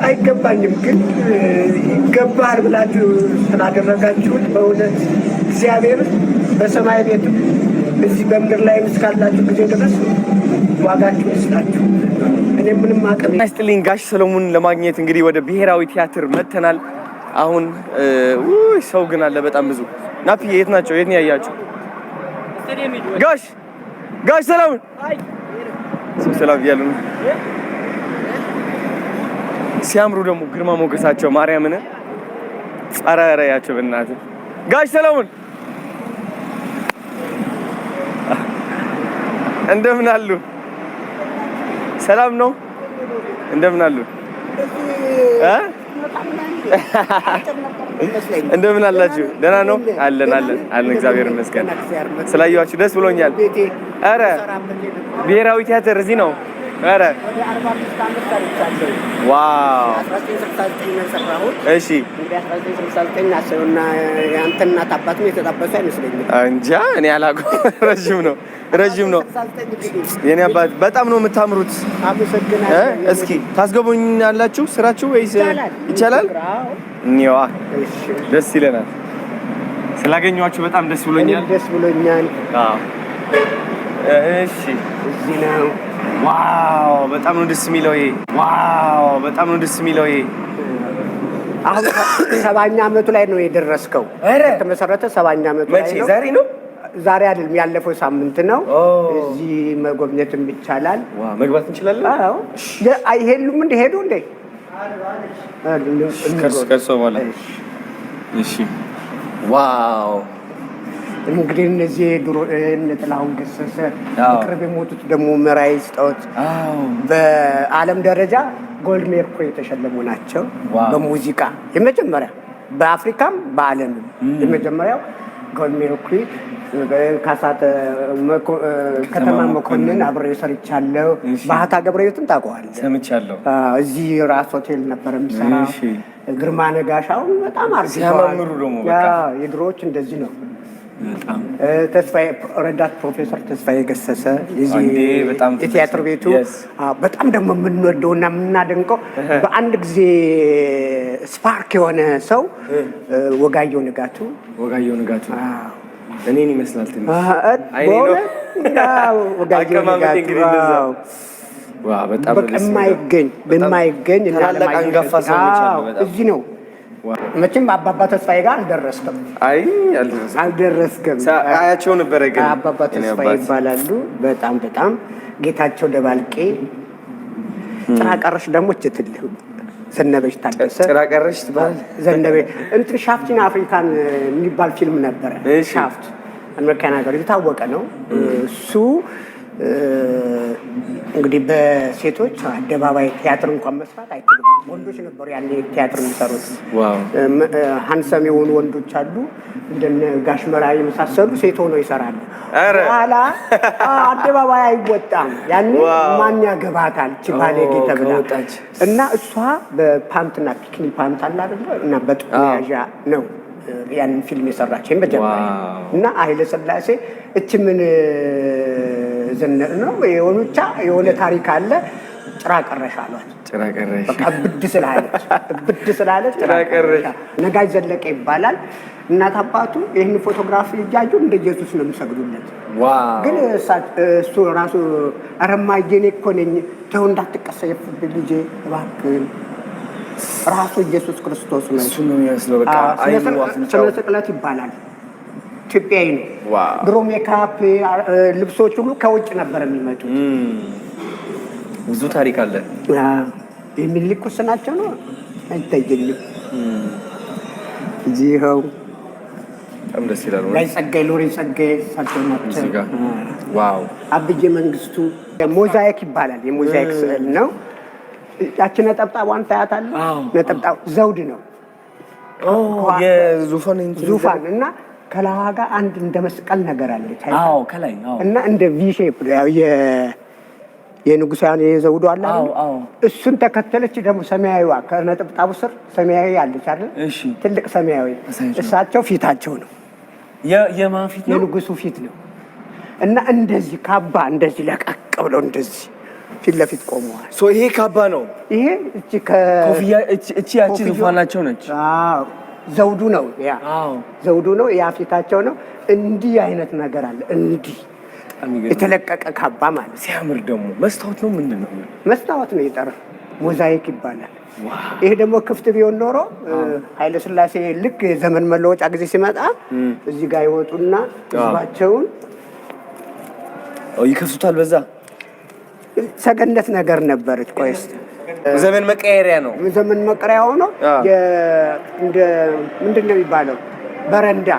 አይገባኝም፣ ግን ይገባል ብላችሁ ስላደረጋችሁት በእውነት እግዚአብሔር በሰማይ ቤትም እዚህ በምድር ላይ እስካላችሁ ጊዜ ድረስ ዋጋችሁ ይስጣችሁ። እኔ ምንም አቅም ይስጥልኝ። ጋሽ ሰሎሞን ለማግኘት እንግዲህ ወደ ብሔራዊ ቲያትር መተናል። አሁን ሰው ግን አለ በጣም ብዙ። ናፒ የት ናቸው? የት ነው ያያቸው? ጋሽ ሰሎሞን ሰላም ያሉ ሲያምሩ ደግሞ ግርማ ሞገሳቸው ማርያምን ጸራራያቸው በእናትህ ጋሽ ሰሎሞን እንደምን አሉ? ሰላም ነው? እንደምን አሉ? እንደምን አላችሁ? ደህና ነው? አለን እግዚአብሔር ይመስገን። ስላየኋችሁ ደስ ብሎኛል። ኧረ ብሔራዊ ቲያትር እዚህ ነው? ኧረ ዋው! እሺ እንጃ እኔ አላውቅም። ረዥም ነው። የኔ አባት በጣም ነው የምታምሩት። እስኪ ታስገቡኛላችሁ ስራችሁ ወይስ ይቻላል? እኒዋ ደስ ይለናል። ስላገኘኋችሁ በጣም ደስ ብሎኛል። እሺ እዚህ ነው። ዋው በጣም ነው ደስ የሚለው ይሄ። አሁን 70ኛ ዓመቱ ላይ ነው የደረስከው። ተመሰረተ 70ኛ ዓመቱ ላይ ነው። ዛሬ ነው? ዛሬ አይደለም፣ ያለፈው ሳምንት ነው። እዚህ መጎብኘትም ይቻላል። መግባት እንችላለን? አዎ። አይሄሉም እንደ ሄዱ እንደ ከርሶ በኋላ እሺ። ዋው እንግዲህ እነዚህ ድሮ ጥላሁን ገሰሰ ቅርብ የሞቱት ደግሞ መራይ ስጣውት በዓለም ደረጃ ጎልድ ሜርኩሪ የተሸለሙ ናቸው። በሙዚቃ የመጀመሪያ በአፍሪካም በዓለምም የመጀመሪያው ጎልድ ሜርኩሪ። ካሳተ ከተማ መኮንን አብሬ ሰርቻለሁ። ባህታ ገብረሕይወትን ታውቀዋለህ? ሰምቻለሁ። እዚህ ራስ ሆቴል ነበር የሚሰራው። ግርማ ነጋሻው በጣም ሲያማምሩ ደግሞ በቃ የድሮዎች እንደዚህ ነው። ተስፋዬ ረዳት ፕሮፌሰር ተስፋዬ ገሰሰ የቲያትር ቤቱ በጣም ደግሞ የምንወደውና የምናደንቀው በአንድ ጊዜ ስፓርክ የሆነ ሰው ወጋየሁ ንጋቱ እኔን ይመስላል ትንሽ ወጋየሁ ንጋቱ በጣም የማይገኝ እና አንጋፋ ሰዎች አሉ። እዚህ ነው። መቼም አባባ ተስፋዬ ጋር አልደረስክም። አያቸው ነበረ ግን አባባ ተስፋዬ ይባላሉ። በጣም ጌታቸው ደባልቄ፣ ጭራ ቀረሽ ደግሞ እችትልህ ዘነበች ታደሰ። ጭራ ቀረሽ ትባል ዘነበች እንትን ሻፍት ኢን አፍሪካን የሚባል ፊልም ነበረ። ሻፍት አሜሪካን ሀገር የታወቀ ነው እሱ። እንግዲህ በሴቶች አደባባይ ቲያትር እንኳን መስራት አይችልም። ወንዶች ነበሩ ያኔ ቲያትር የሚሰሩት። ሀንሰም የሆኑ ወንዶች አሉ እንደነ ጋሽ መራዊ የመሳሰሉ ሴት ሆነው ይሰራሉ። በኋላ አደባባይ አይወጣም። ያኔ ማን ያገባታል ችባሌ ተብላ እና እሷ በፓንትና ፒክኒ ፓንት አለ አይደል እና በጥቁር ያዣ ነው ያንን ፊልም የሰራችኝ በጀመሪያ እና ኃይለ ሥላሴ እቺ ምን ዘነር ነው የሆነ ታሪክ አለ። ጭራ ቀረሽ አሏት። ጭራ ቀረሽ በቃ ብድ ስላለች ጭራ ቀረሽ። ነጋሽ ዘለቀ ይባላል። እናት አባቱ ይህን ፎቶግራፊ እያዩ እንደ ኢየሱስ ነው የሚሰግዱለት። ግን እሱ ራሱ አረማዬ እኔ እኮ ነኝ ተው እንዳትቀሰየፍብኝ ልጄ እባክህን ራሱ ኢየሱስ ክርስቶስ ነው። እሱ ነው የሚመስለው። በቃ ስነ ስቅለት ይባላል። ኢትዮጵያዊ ነው። ድሮ ሜካፕ ልብሶች ሁሉ ከውጭ ነበር የሚመጡት። ብዙ ታሪክ አለ። የሚልኩስ ናቸው ነው አይታየኝም። እዚህው በጣም ደስ ይላል። ሎሬ ጸጋዬ ሳቸው ናቸው። ዋው አብዬ መንግስቱ ሞዛይክ ይባላል። የሞዛይክ ስዕል ነው። ያቺ ነጠብጣቧን ታያታለህ? ነጠብጣብ ዘውድ ነው። ዙፋን እና ከላዋ ጋር አንድ እንደ መስቀል ነገር አለች። ከላይ እና እንደ ቪሼፕ የንጉሳውያን የዘውዱ አለ። እሱን ተከተለች ደግሞ ሰማያዊዋ ከነጠብጣቡ ስር ሰማያዊ አለች አይደል? ትልቅ ሰማያዊ እሳቸው ፊታቸው ነው። የማን ፊት ነው? የንጉሱ ፊት ነው። እና እንደዚህ ካባ እንደዚህ ለቀቅ ብለው እንደዚህ ፊት ለፊት ቆመዋል። ይሄ ካባ ነው። ይሄ እቺ ያቺ ዙፋናቸው ነች። ዘውዱ ነው። ያ ዘውዱ ነው። ያ ፊታቸው ነው። እንዲህ አይነት ነገር አለ። እንዲህ የተለቀቀ ካባ ማለት ሲያምር ደግሞ መስታወት ነው። ምንድን ነው? መስታወት ነው። የጠራ ሞዛይክ ይባላል። ይሄ ደግሞ ክፍት ቢሆን ኖሮ ኃይለ ሥላሴ ልክ የዘመን መለወጫ ጊዜ ሲመጣ እዚህ ጋር ይወጡና ህዝባቸውን ይከሱታል። በዛ ሰገነት ነገር ነበረች። ቆይስ ዘመን መቀየሪያ ነው። ዘመን መቀየሪያ ሆኖ እንደ ምንድን ነው የሚባለው በረንዳ